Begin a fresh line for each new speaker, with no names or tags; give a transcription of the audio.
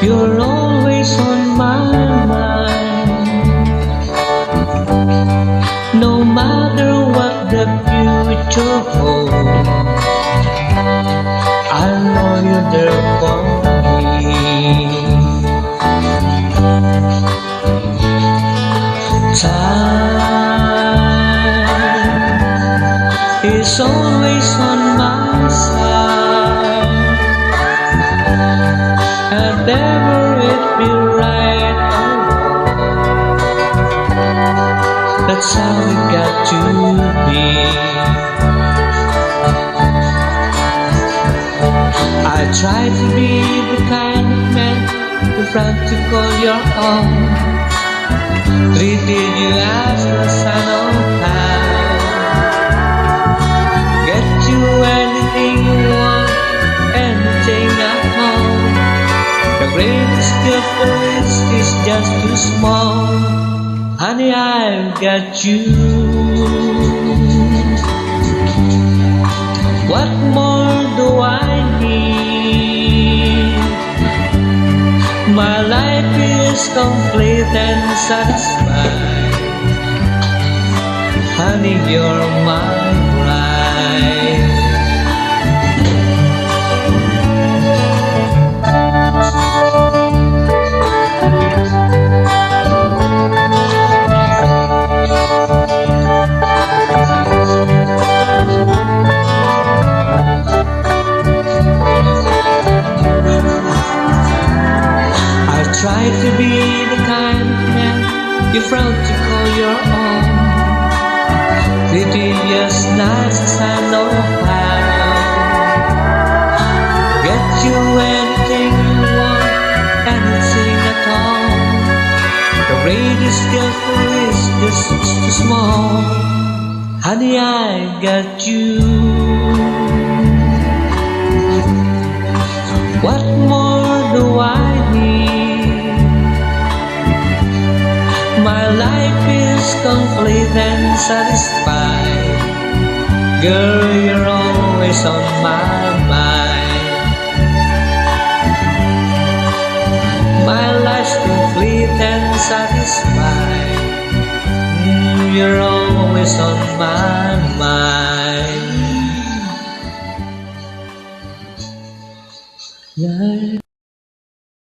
You're always on my mind. No matter what the future holds, I know you're there for me. Time is always on my side, and ever it be right or wrong. That's how it got to be. I try to be the kind of man you friend to call your own. Treated you as the son of God. Get you anything you want, anything at home. The greatest gift there is just too small. Honey, I've got you. What more do I need? My life is complete and satisfied. Honey, you're my bride. Try to be the kind of man you're proud to call your own. Treated you as nice as I know how. Get you anything you want, anything at all. The greatest gift is just too small. Honey, I got you. What more do I need? My life is complete and satisfied. Girl, you're always on my mind. My life's complete and satisfied. You're always on my mind. Yeah.